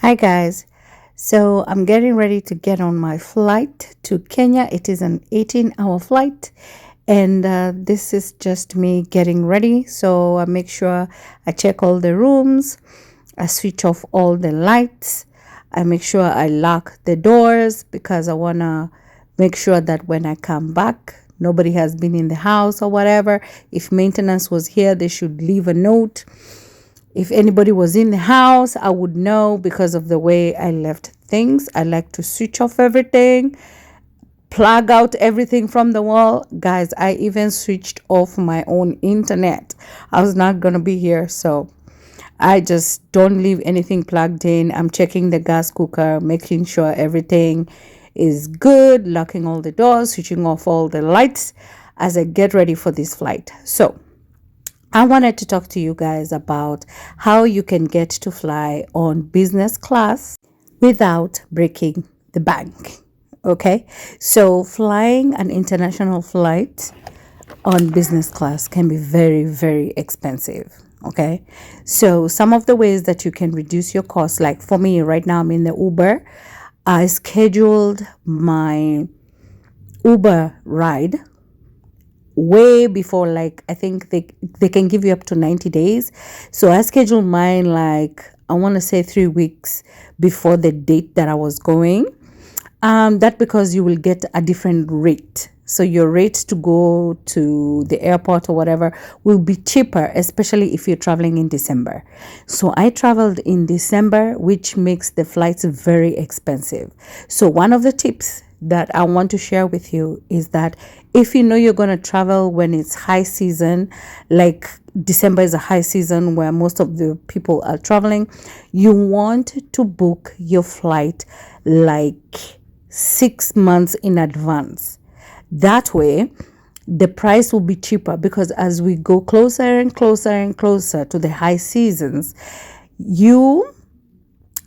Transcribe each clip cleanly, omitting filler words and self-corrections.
Hi guys. So I'm getting ready to get on my flight to Kenya. It is an 18-hour flight, and this is just me getting ready. So I make sure I check all the rooms, I switch off all the lights, I make sure I lock the doors because I want to make sure that when I come back, nobody has been in the house or whatever. If maintenance was here, they should leave a note. If anybody was in the house, I would know because of the way I left things. I like to switch off everything, plug out everything from the wall. Guys, I even switched off my own internet. I was not going to be here, so I just don't leave anything plugged in. I'm checking the gas cooker, making sure everything is good, locking all the doors, switching off all the lights as I get ready for this flight. So, I wanted to talk to you guys about how you can get to fly on business class without breaking the bank. Okay, so flying an international flight on business class can be very, very expensive. Okay, so some of the ways that you can reduce your costs, like for me right now, I'm in the Uber. I scheduled my Uber ride way before, like I think they can give you up to 90 days. So I scheduled mine, like I want to say 3 weeks before the date that I was going. That because you will get a different rate, so your rates to go to the airport or whatever will be cheaper, especially if you're traveling in December. So I traveled in December, which makes the flights very expensive. So one of the tips that I want to share with you is that if you know you're going to travel when it's high season, like December is a high season where most of the people are traveling, you want to book your flight like 6 months in advance. That way, the price will be cheaper, because as we go closer and closer and closer to the high seasons,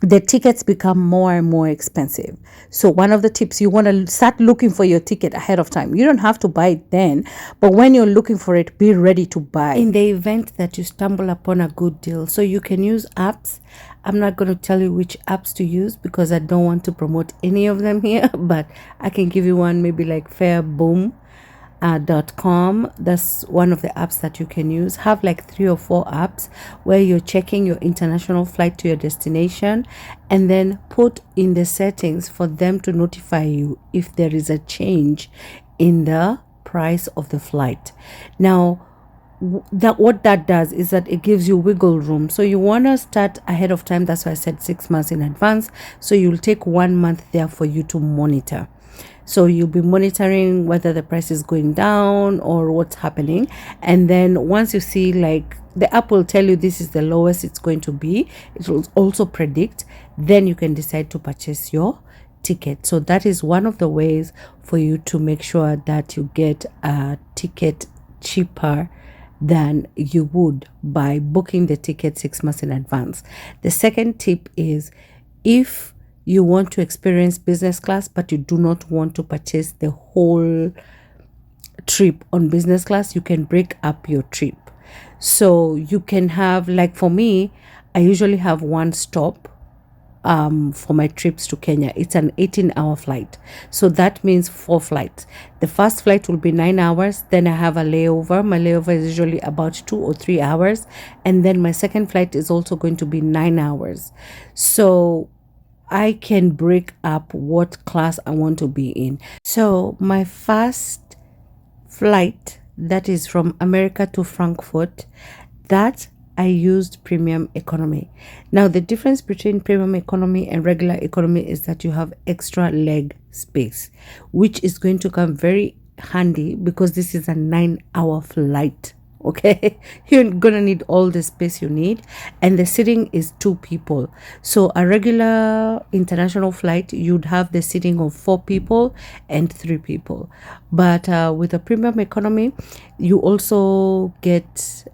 the tickets become more and more expensive. So one of the tips, you want to start looking for your ticket ahead of time. You don't have to buy it then, but when you're looking for it, be ready to buy in the event that you stumble upon a good deal. So you can use apps. I'm not going to tell you which apps to use because I don't want to promote any of them here, but I can give you one, maybe like fairboom.com. That's one of the apps that you can use. Have like 3 or 4 apps where you're checking your international flight to your destination, and then put in the settings for them to notify you if there is a change in the price of the flight. Now, what that does is that it gives you wiggle room. So you want to start ahead of time. That's why I said 6 months in advance. So you'll take 1 month there for you to monitor. So you'll be monitoring whether the price is going down or what's happening. And then once you see, like, the app will tell you this is the lowest it's going to be, it will also predict, then you can decide to purchase your ticket. So that is one of the ways for you to make sure that you get a ticket cheaper than you would by booking the ticket 6 months in advance. The second tip is, if you want to experience business class but you do not want to purchase the whole trip on business class, you can break up your trip. So you can have, like for me, I usually have one stop for my trips to Kenya. It's an 18-hour flight. So that means 4 flights. The first flight will be 9 hours. Then I have a layover. My layover is usually about 2 or 3 hours. And then my second flight is also going to be 9 hours. So I can break up what class I want to be in. So my first flight, that is from America to Frankfurt, that I used premium economy. Now, the difference between premium economy and regular economy is that you have extra leg space, which is going to come very handy because this is a 9-hour flight. Okay, you're gonna need all the space you need, and the seating is 2 people. So a regular international flight, you'd have the seating of 4 people and 3 people, but with a premium economy, you also get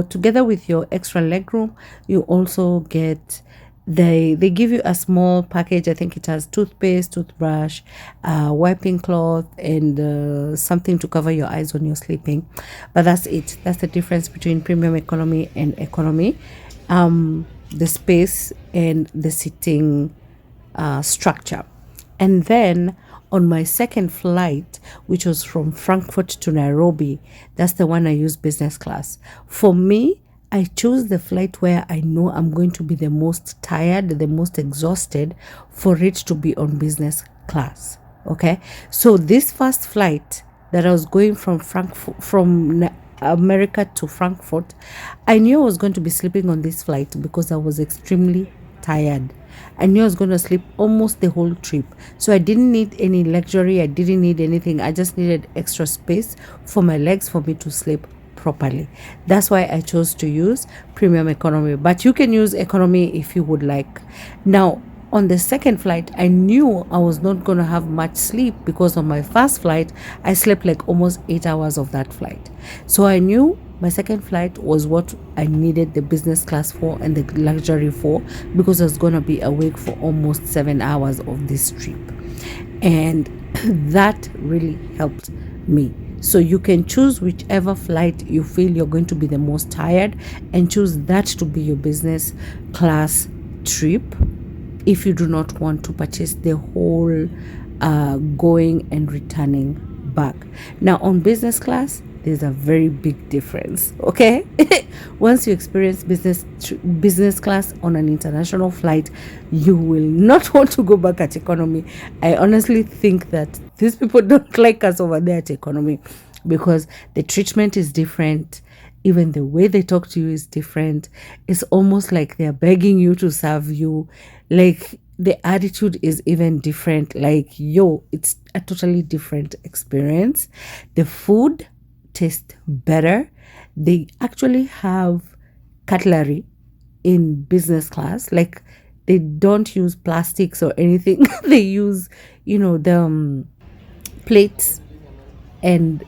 together with your extra leg room, you also get, they give you a small package. I think it has toothpaste, toothbrush, wiping cloth, and something to cover your eyes when you're sleeping. But that's it. That's the difference between premium economy and economy. the space and the seating structure. And then on my second flight, which was from Frankfurt to Nairobi, that's the one I used business class. For me, I chose the flight where I know I'm going to be the most tired, the most exhausted, for it to be on business class. Okay, so this first flight that I was going from America to Frankfurt, I knew I was going to be sleeping on this flight because I was extremely tired. I knew I was going to sleep almost the whole trip. So I didn't need any luxury. I didn't need anything. I just needed extra space for my legs for me to sleep properly. That's why I chose to use premium economy. But you can use economy if you would like. Now, on the second flight, I knew I was not going to have much sleep because on my first flight, I slept like almost 8 hours of that flight. So I knew my second flight was what I needed the business class for and the luxury for, because I was going to be awake for almost 7 hours of this trip. And that really helped me. So you can choose whichever flight you feel you're going to be the most tired and choose that to be your business class trip if you do not want to purchase the whole going and returning back. Now on business class, there's a very big difference. Okay. Once you experience business class on an international flight, you will not want to go back at economy. I honestly think that these people don't like us over there at economy because the treatment is different. Even the way they talk to you is different. It's almost like they're begging you to serve you. Like the attitude is even different. Like, it's a totally different experience. The food tastes better. They actually have cutlery in business class. Like they don't use plastics or anything. They use, the plates and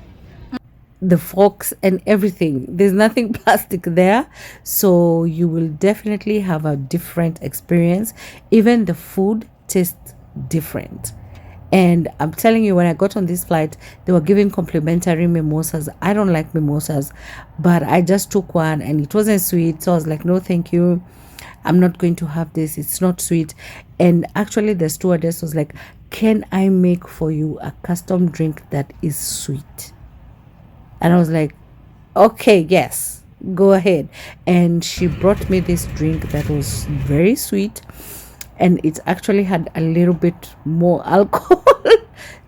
the forks and everything. There's nothing plastic there, so you will definitely have a different experience. Even the food tastes different. And I'm telling you, when I got on this flight, they were giving complimentary mimosas. I don't like mimosas, but I just took one and it wasn't sweet, so I was like, no thank you, I'm not going to have this, it's not sweet. And actually the stewardess was like, can I make for you a custom drink that is sweet? And I was like, okay, yes, go ahead. And she brought me this drink that was very sweet, and it actually had a little bit more alcohol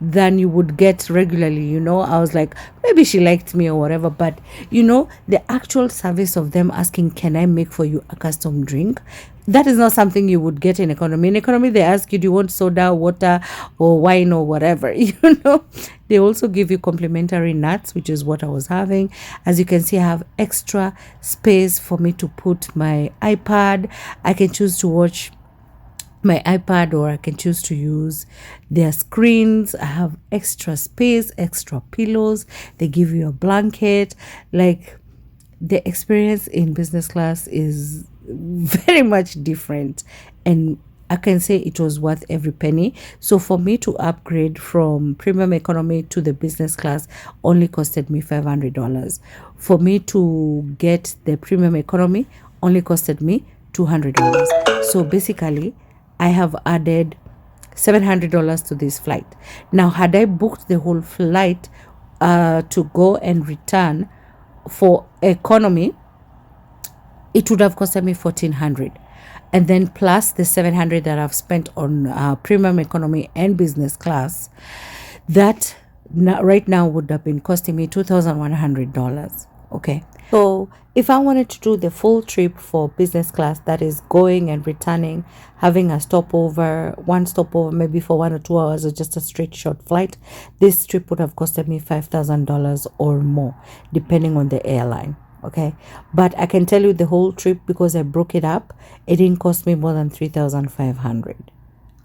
than you would get regularly. I was like, maybe she liked me or whatever. But the actual service of them asking, can I make for you a custom drink, that is not something you would get in economy. In economy, they ask you, do you want soda, water, or wine, or whatever? They also give you complimentary nuts, which is what I was having. As you can see, I have extra space for me to put my iPad. I can choose to watch my iPad, or I can choose to use their screens. I have extra space, extra pillows. They give you a blanket. Like, the experience in business class is very much different, and I can say it was worth every penny. So for me to upgrade from premium economy to the business class only costed me $500. For me to get the premium economy only costed me $200. So basically, I have added $700 to this flight. Now, had I booked the whole flight to go and return for economy, it would have costed me $1,400. And then plus the $700 that I've spent on premium economy and business class, that right now would have been costing me $2,100. Okay. So if I wanted to do the full trip for business class, that is going and returning, having one stopover, maybe for 1 or 2 hours, or just a straight short flight, this trip would have costed me $5,000 or more, depending on the airline. Okay. But I can tell you the whole trip, because I broke it up, it didn't cost me more than $3,500.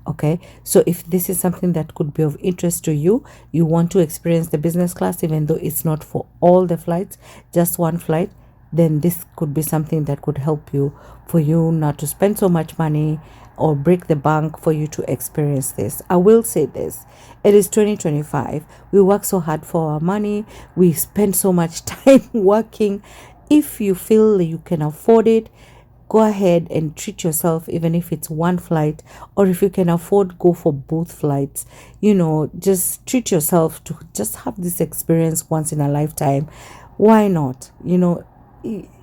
Okay, so if this is something that could be of interest to you, you want to experience the business class, even though it's not for all the flights, just one flight, then this could be something that could help you, for you not to spend so much money or break the bank, for you to experience this. I will say this, it is 2025. We work so hard for our money. We spend so much time working. If you feel you can afford it, go ahead and treat yourself, even if it's one flight, or if you can afford, go for both flights. You know, just treat yourself to just have this experience once in a lifetime. Why not? You know,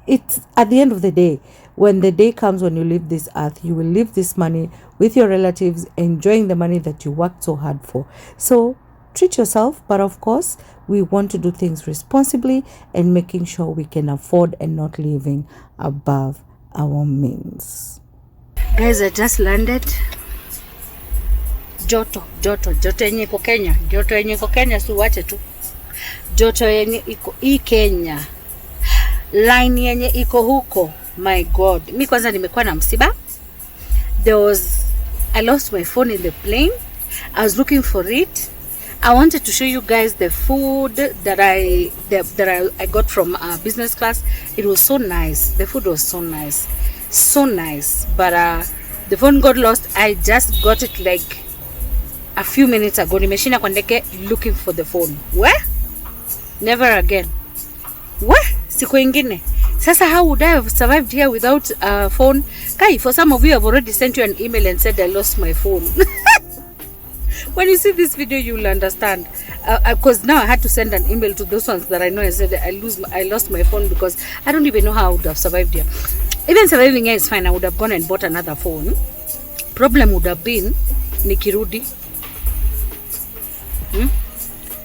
it's at the end of the day, when the day comes when you leave this earth, you will leave this money with your relatives, enjoying the money that you worked so hard for. So treat yourself, but of course we want to do things responsibly and making sure we can afford and not living above our means. Guys, I just landed. Joto yenye iko Kenya, joto yenye iko Kenya, si wache tu joto yenye iko Kenya, line yenye iko huko. My God, mi kwanza nimekuwa na msiba. I lost my phone in the plane. I was looking for it. I wanted to show you guys the food that I got from business class. It was so nice. The food was so nice, but the phone got lost. I just got it like a few minutes ago. Nimeshinda kwa ndege looking for the phone. Where? Never again. Where? Siku ingine. Sasa, how would I have survived here without a phone? Kai, for some of you, I've already sent you an email and said I lost my phone. When you see this video, you will understand. Because now I had to send an email to those ones that I know. I said I lost my phone because I don't even know how I would have survived here. Even surviving here is fine. I would have gone and bought another phone. Problem would have been nikirudi.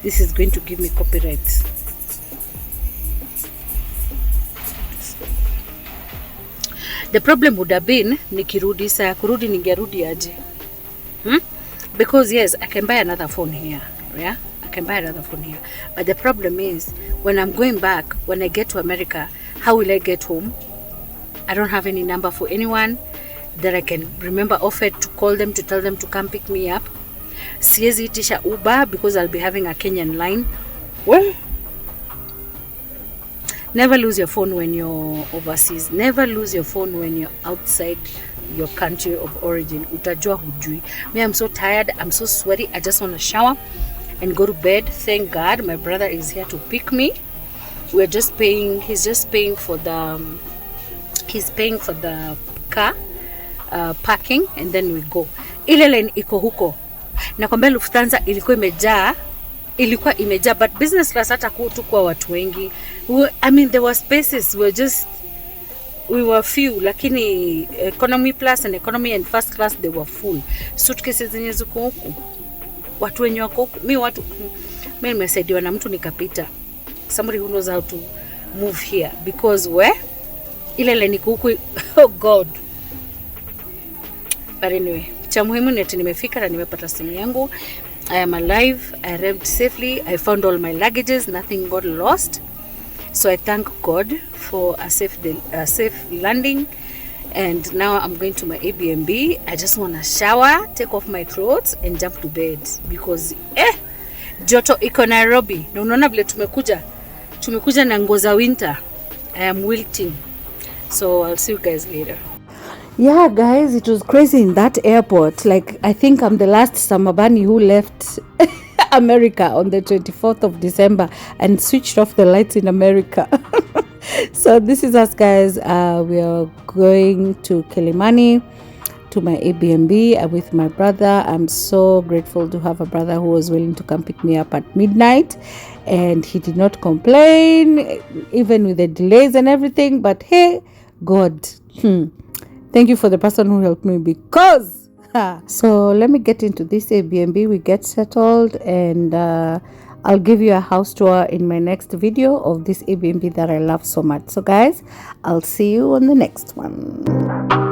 This is going to give me copyright. The problem would have been nikirudi, saa kurudi ningerudi aje. Because yes, I can buy another phone here. Yeah, I can buy another phone here. But the problem is, when I'm going back, when I get to America, how will I get home? I don't have any number for anyone that I can remember offered to call them to tell them to come pick me up. Siwezi itisha Uber because I'll be having a Kenyan line. Well, never lose your phone when you're overseas. Never lose your phone when you're outside your country of origin. Utajua hujui. Me, I'm so tired. I'm so sweaty. I just want to shower and go to bed. Thank God my brother is here to pick me. He's just paying for the car parking, and then we go. Ile line iko huko. Nakwambia Lufthansa ilikuwa imejaa, but business class hata kutukua watu wengi. I mean, there were spaces. We were few, lakini economy plus and economy and first class, they were full. Suitcases zenye ziko huku, watu wenye wako huku. Mimi nimesaidiwa na mtu nikapita. Somebody who knows how to move here, because ile line iko huku. Oh God. But anyway, cha muhimu ni ati nimefika na nimepata simu yangu. I am alive. I arrived safely. I found all my luggages. Nothing got lost. So I thank God for a safe landing. And now I'm going to my Airbnb. I just want to shower, take off my clothes and jump to bed. Because joto iko Nairobi. Na unaona vile tumekuja na nguo za winter. I am wilting. So I'll see you guys later. Yeah, guys, it was crazy in that airport. Like, I think I'm the last Samabani who left America on the 24th of December and switched off the lights in America. So this is us, guys. We are going to Kilimani, to my Airbnb with my brother. I'm so grateful to have a brother who was willing to come pick me up at midnight, and he did not complain, even with the delays and everything. But hey, God, thank you for the person who helped me, because so let me get into this Airbnb. We get settled, and I'll give you a house tour in my next video of this Airbnb that I love so much. So guys, I'll see you on the next one.